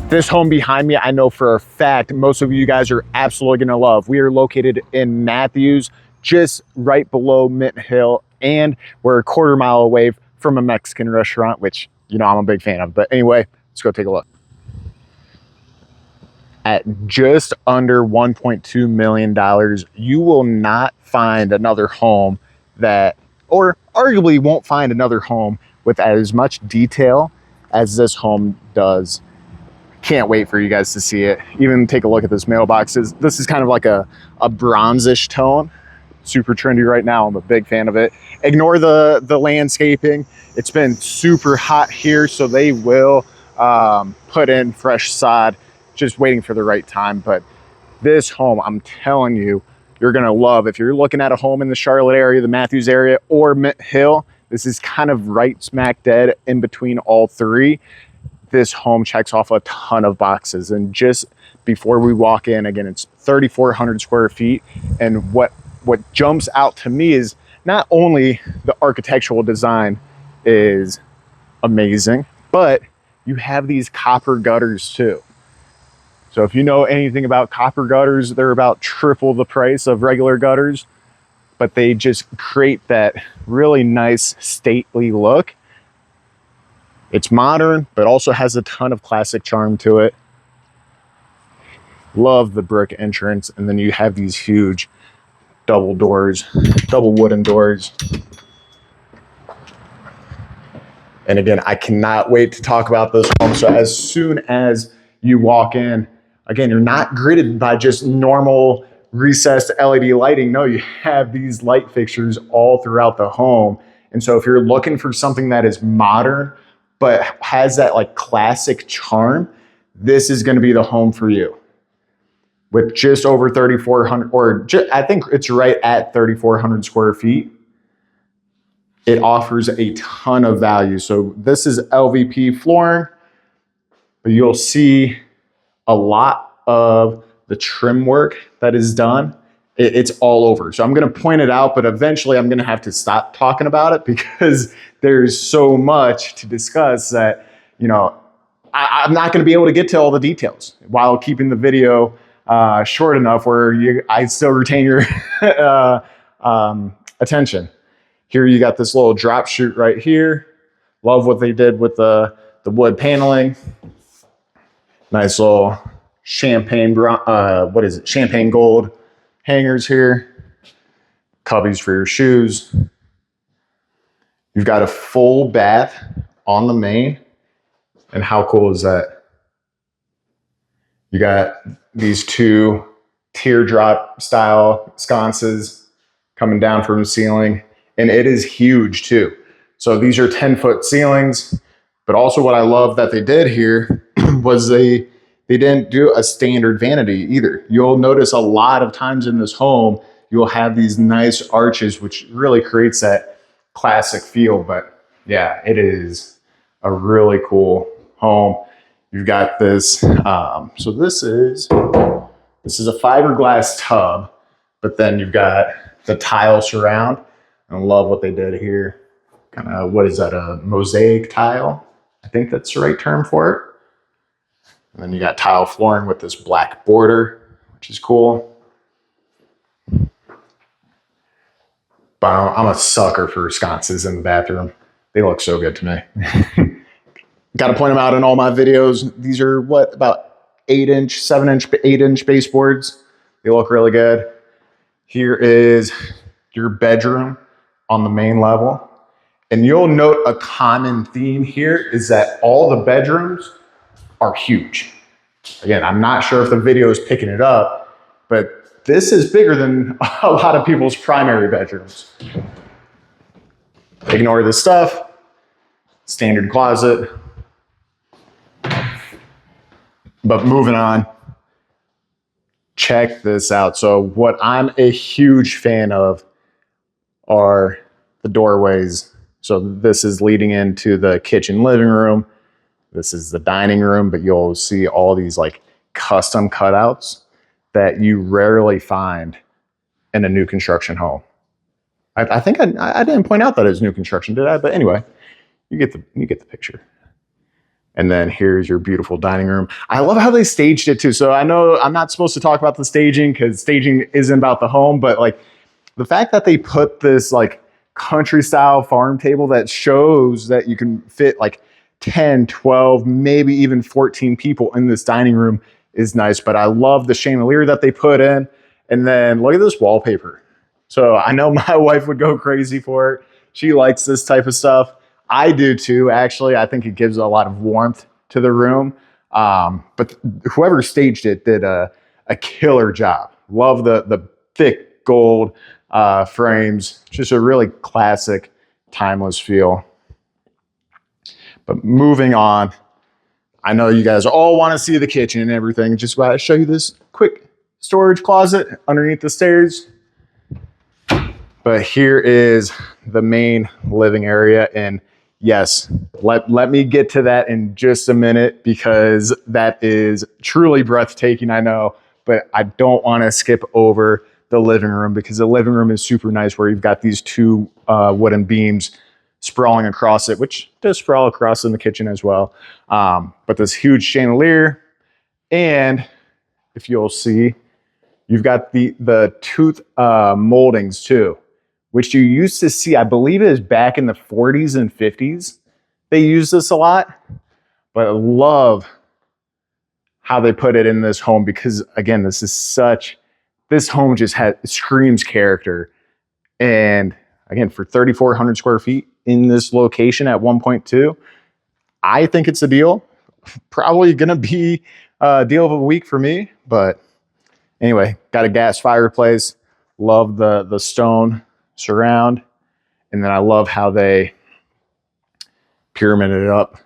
This home behind me, I know for a fact, most of you guys are absolutely gonna love. We are located in Matthews, just right below Mint Hill, and we're a quarter mile away from a Mexican restaurant, which, you know, I'm a big fan of. But anyway, let's go take a look. At just under $1.2 million, you will not find another home that, or arguably won't find another home with as much detail as this home does. Can't wait for you guys to see it. Even take a look at this mailbox. This is kind of like a bronzish tone. Super trendy right now. I'm a big fan of it. Ignore the landscaping. It's been super hot here, so they will put in fresh sod, just waiting for the right time. But this home, I'm telling you, you're gonna love. If you're looking at a home in the Charlotte area, the Matthews area, or Mint Hill, this is kind of right smack dead in between all three. This home checks off a ton of boxes. And just before we walk in, again, it's 3,400 square feet. And what jumps out to me is not only the architectural design is amazing, but you have these copper gutters too. So if you know anything about copper gutters, they're about triple the price of regular gutters, but they just create that really nice stately look. It's modern, but also has a ton of classic charm to it. Love the brick entrance. And then you have these huge double doors, double wooden doors. And again, I cannot wait to talk about this home. So as soon as you walk in, again, you're not greeted by just normal recessed LED lighting. No, you have these light fixtures all throughout the home. And so if you're looking for something that is modern, but has that like classic charm, this is gonna be the home for you. With just over 3,400, or I think it's right at 3,400 square feet, it offers a ton of value. So this is LVP flooring, but you'll see a lot of the trim work that is done. It's all over. So I'm gonna point it out, but eventually I'm gonna have to stop talking about it because there's so much to discuss that, you know, I'm not gonna be able to get to all the details while keeping the video short enough where I still retain your attention. Here you got this little drop chute right here. Love what they did with the wood paneling. Nice little champagne, what is it? Champagne gold hangers here. Cubbies for your shoes. You've got a full bath on the main. And how cool is that? You got these two teardrop style sconces coming down from the ceiling. And it is huge too. So these are 10-foot ceilings. But also what I love that they did here was they didn't do a standard vanity either. You'll notice a lot of times in this home, you'll have these nice arches, which really creates that classic feel. But yeah, it is a really cool home. You've got this, so this is a fiberglass tub, but then you've got the tile surround. I love what they did here. Kind of, what is that, a mosaic tile? I think that's the right term for it. And then you got tile flooring with this black border, which is cool. But I'm a sucker for sconces in the bathroom. They look so good to me. Got to point them out in all my videos. These are what, about 8-inch, 7-inch, 8-inch baseboards. They look really good. Here is your bedroom on the main level. And you'll note a common theme here is that all the bedrooms are huge. Again, I'm not sure if the video is picking it up, but this is bigger than a lot of people's primary bedrooms. Ignore this stuff. Standard closet. But moving on, check this out. So what I'm a huge fan of are the doorways. So this is leading into the kitchen living room. This is the dining room, but you'll see all these like custom cutouts that you rarely find in a new construction home. I think I didn't point out that it's new construction, did I? But anyway, you get the picture. And then here's your beautiful dining room. I love how they staged it too. So I know I'm not supposed to talk about the staging because staging isn't about the home, but like the fact that they put this like country style farm table that shows that you can fit like 10, 12, maybe even 14 people in this dining room is nice. But I love the chandelier that they put in. And then look at this wallpaper. So I know my wife would go crazy for it. She likes this type of stuff. I do too, actually. I think it gives a lot of warmth to the room. But whoever staged it did a killer job. Love the thick gold frames. Just a really classic, timeless feel. But moving on, I know you guys all want to see the kitchen and everything. Just want to show you this quick storage closet underneath the stairs. But here is the main living area. And yes, let me get to that in just a minute because that is truly breathtaking, I know. But I don't want to skip over the living room because the living room is super nice where you've got these two wooden beams sprawling across it, which does sprawl across in the kitchen as well. But this huge chandelier, and if you'll see, you've got the tooth moldings too, which you used to see, I believe it is back in the 40s and 50s. They use this a lot, but I love how they put it in this home because again, this home just screams character. And again, for 3,400 square feet in this location at 1.2, I think it's a deal. Probably gonna be a deal of a week for me, but anyway, got a gas fireplace. Love the stone surround. And then I love how they pyramided it up.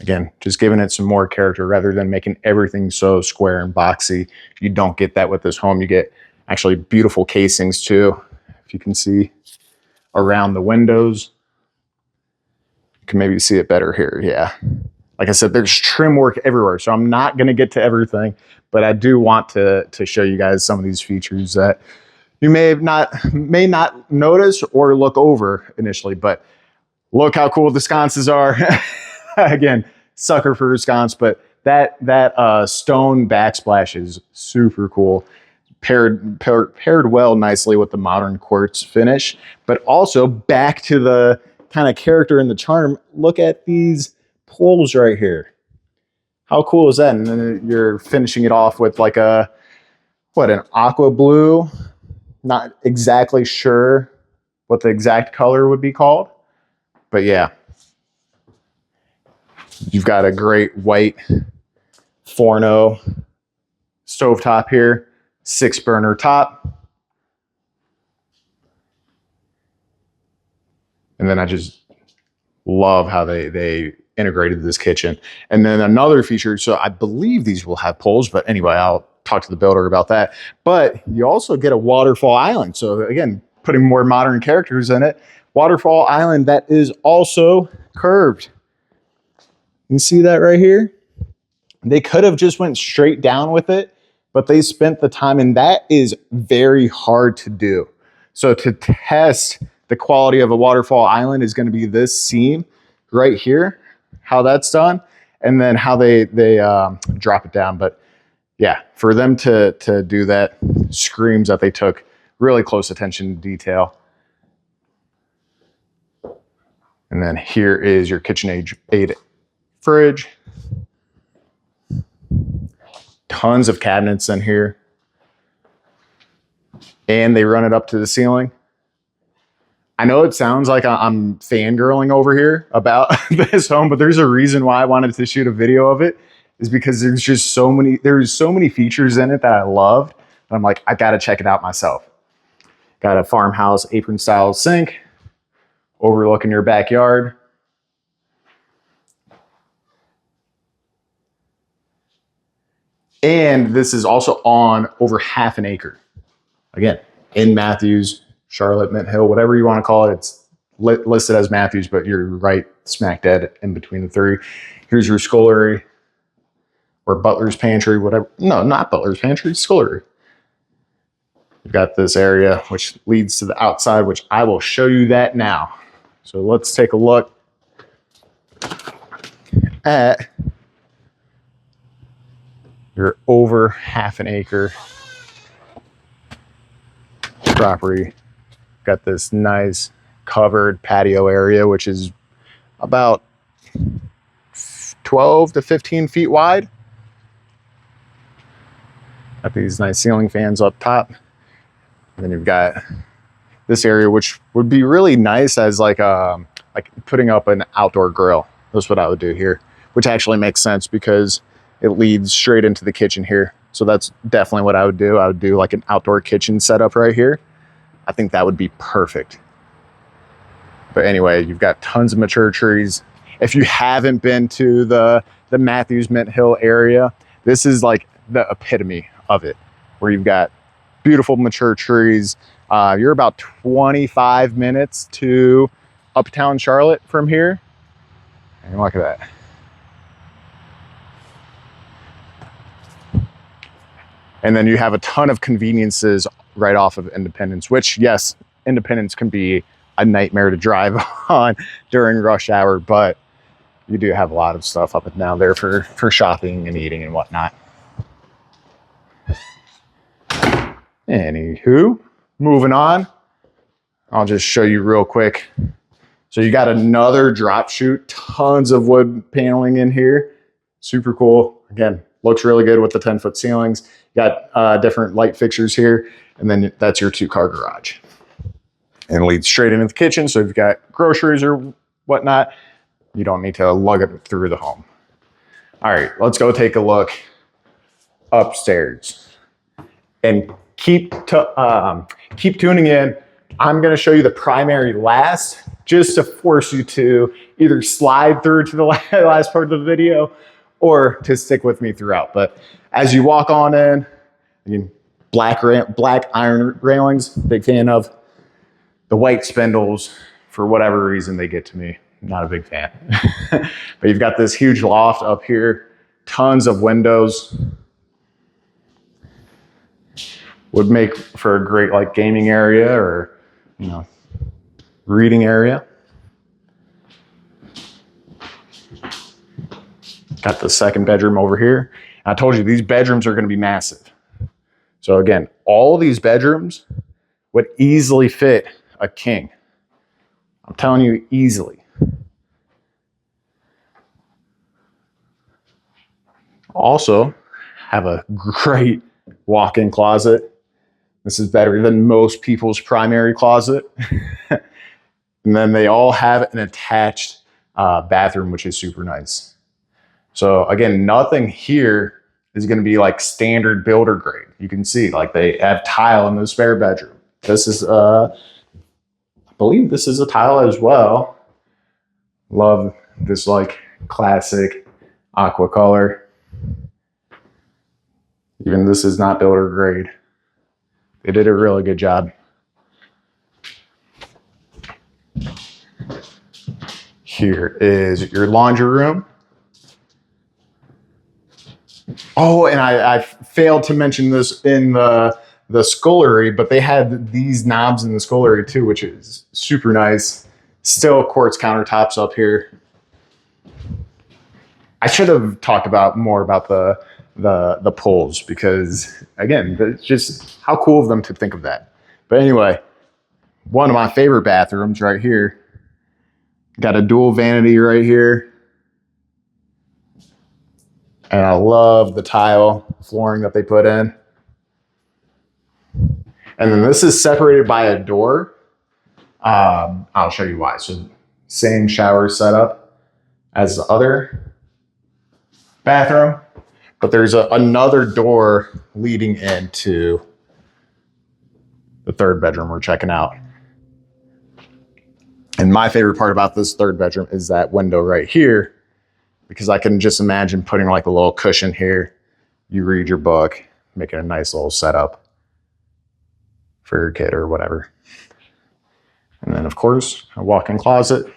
Again, just giving it some more character rather than making everything so square and boxy. You don't get that with this home. You get actually beautiful casings too. If you can see around the windows, you can maybe see it better here. Yeah. Like I said, there's trim work everywhere. So I'm not going to get to everything, but I do want to show you guys some of these features that you may not notice or look over initially, but look how cool the sconces are. Again, sucker for a sconce, but that stone backsplash is super cool. Paired well nicely with the modern quartz finish, but also back to the kind of character and the charm. Look at these poles right here. How cool is that? And then you're finishing it off with like an aqua blue. Not exactly sure what the exact color would be called, but yeah. You've got a great white Forno stovetop here, 6-burner top. And then I just love how they integrated this kitchen. And then another feature, so I believe these will have poles, but anyway, I'll talk to the builder about that. But you also get a waterfall island. So again, putting more modern characters in it. Waterfall island that is also curved. You see that right here? They could have just went straight down with it, but they spent the time, and that is very hard to do. So to test the quality of a waterfall island is going to be this seam right here, how that's done, and then how they drop it down. But yeah, for them to do that screams that they took really close attention to detail. And then here is your KitchenAid fridge. Tons of cabinets in here. And they run it up to the ceiling. I know it sounds like I'm fangirling over here about this home, but there's a reason why I wanted to shoot a video of it, is because there's so many features in it that I loved. And I'm like, I gotta check it out myself. Got a farmhouse apron style sink overlooking your backyard. And this is also on over half an acre. Again, in Matthews, Charlotte, Mint Hill, whatever you want to call it. It's listed as Matthews, but you're right smack dead in between the three. Here's your scullery or butler's pantry, whatever. No, not butler's pantry, scullery. You've got this area which leads to the outside, which I will show you that now. So let's take a look at your over half an acre property. Got this nice covered patio area, which is about 12 to 15 feet wide. Got these nice ceiling fans up top. And then you've got this area, which would be really nice as like putting up an outdoor grill. That's what I would do here, which actually makes sense because it leads straight into the kitchen here. So that's definitely what I would do. I would do like an outdoor kitchen setup right here. I think that would be perfect. But anyway, you've got tons of mature trees. If you haven't been to the Matthews Mint Hill area, this is like the epitome of it, where you've got beautiful mature trees. You're about 25 minutes to Uptown Charlotte from here. And look at that. And then you have a ton of conveniences right off of Independence, which, yes, Independence can be a nightmare to drive on during rush hour, but you do have a lot of stuff up and down there for shopping and eating and whatnot. Anywho, moving on. I'll just show you real quick. So you got another drop chute, tons of wood paneling in here. Super cool. Again, looks really good with the 10-foot ceilings. You got different light fixtures here, and then that's your 2-car garage. And it leads straight into the kitchen. So if you've got groceries or whatnot, you don't need to lug it through the home. All right, let's go take a look upstairs. And keep tuning in. I'm gonna show you the primary last, just to force you to either slide through to the last part of the video or to stick with me throughout. But as you walk on in, again, black iron railings, big fan of. The white spindles, for whatever reason, they get to me. Not a big fan. But you've got this huge loft up here, tons of windows. Would make for a great like gaming area or, you know, reading area. Got the second bedroom over here. I told you these bedrooms are going to be massive. So again, all these bedrooms would easily fit a king. I'm telling you, easily. Also, have a great walk-in closet. This is better than most people's primary closet. And then they all have an attached bathroom, which is super nice. So again, nothing here is going to be like standard builder grade. You can see like they have tile in the spare bedroom. This is, I believe this is a tile as well. Love this like classic aqua color. Even this is not builder grade. They did a really good job. Here is your laundry room. Oh, and I failed to mention this in the scullery, but they had these knobs in the scullery too, which is super nice. Still quartz countertops up here. I should have talked more about the pulls because again, it's just how cool of them to think of that. But anyway, one of my favorite bathrooms right here. Got a dual vanity right here. And I love the tile flooring that they put in. And then this is separated by a door. I'll show you why. So same shower setup as the other bathroom, but there's another door leading into the third bedroom we're checking out. And my favorite part about this third bedroom is that window right here, because I can just imagine putting like a little cushion here. You read your book, making a nice little setup for your kid or whatever. And then of course, a walk-in closet.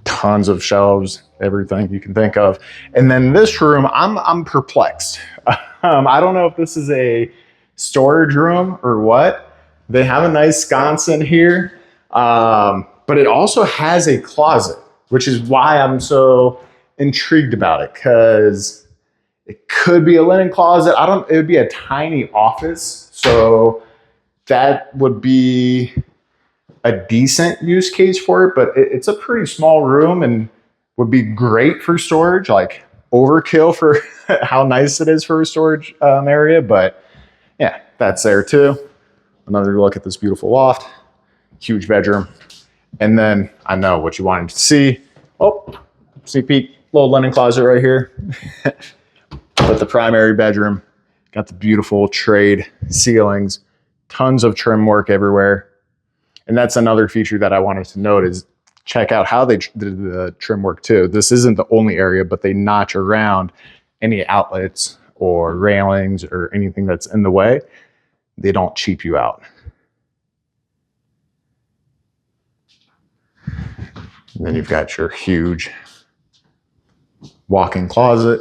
Tons of shelves, everything you can think of. And then this room, I'm perplexed. I don't know if this is a storage room or what. They have a nice sconce in here, but but it also has a closet, which is why I'm so intrigued about it, because it could be a linen closet. It would be a tiny office. So that would be a decent use case for it, but it's a pretty small room and would be great for storage, like overkill for how nice it is for a storage area. But yeah, that's there too. Another look at this beautiful loft, huge bedroom. And then I know what you wanted to see. Oh, sneak peek, little linen closet right here. But the primary bedroom, got the beautiful trade ceilings, tons of trim work everywhere. And that's another feature that I wanted to note is check out how they did the trim work too. This isn't the only area, but they notch around any outlets or railings or anything that's in the way. They don't cheap you out. And then you've got your huge walk-in closet,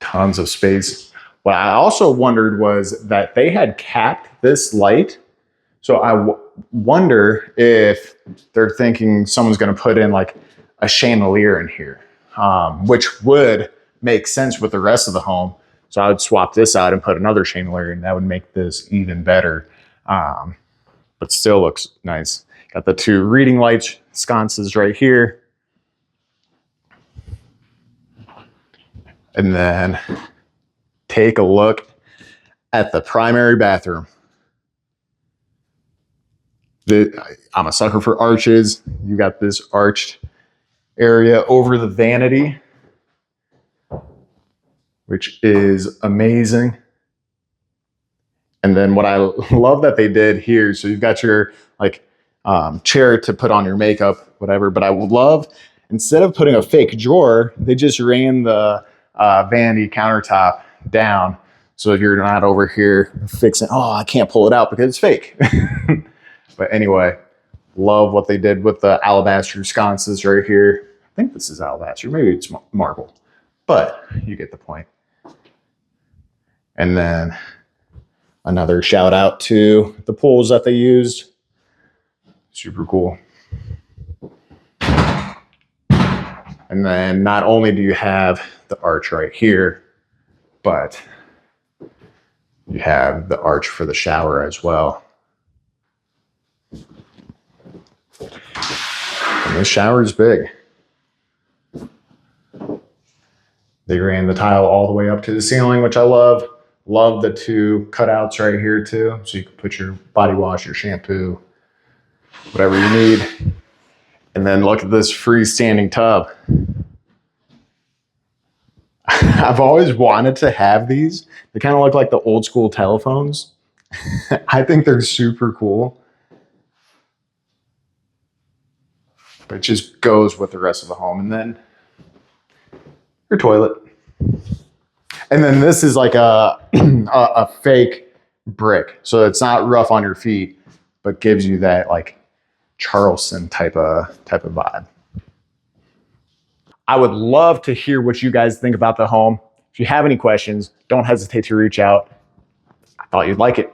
tons of space. What I also wondered was that they had capped this light. So I wonder if they're thinking someone's going to put in like a chandelier in here, which would make sense with the rest of the home. So I would swap this out and put another chandelier, and that would make this even better. But still looks nice. Got the two reading light sconces right here. And then take a look at the primary bathroom. I'm a sucker for arches. You got this arched area over the vanity, which is amazing. And then what I love that they did here, so you've got your like chair to put on your makeup, whatever, but I would love, instead of putting a fake drawer, they just ran the vanity countertop down. So if you're not over here fixing, oh, I can't pull it out because it's fake. But anyway, love what they did with the alabaster sconces right here. I think this is alabaster, maybe it's marble, but you get the point. And then another shout out to the pools that they used. Super cool. And then not only do you have the arch right here, but you have the arch for the shower as well. And this shower is big. They ran the tile all the way up to the ceiling, which I love. Love the two cutouts right here too. So you can put your body wash, your shampoo, whatever you need. And then look at this freestanding tub. I've always wanted to have these. They kind of look like the old school telephones. I think they're super cool. But it just goes with the rest of the home. And then your toilet. And then this is like a fake brick. So it's not rough on your feet, but gives you that like Charleston type of vibe. I would love to hear what you guys think about the home. If you have any questions, don't hesitate to reach out. I thought you'd like it.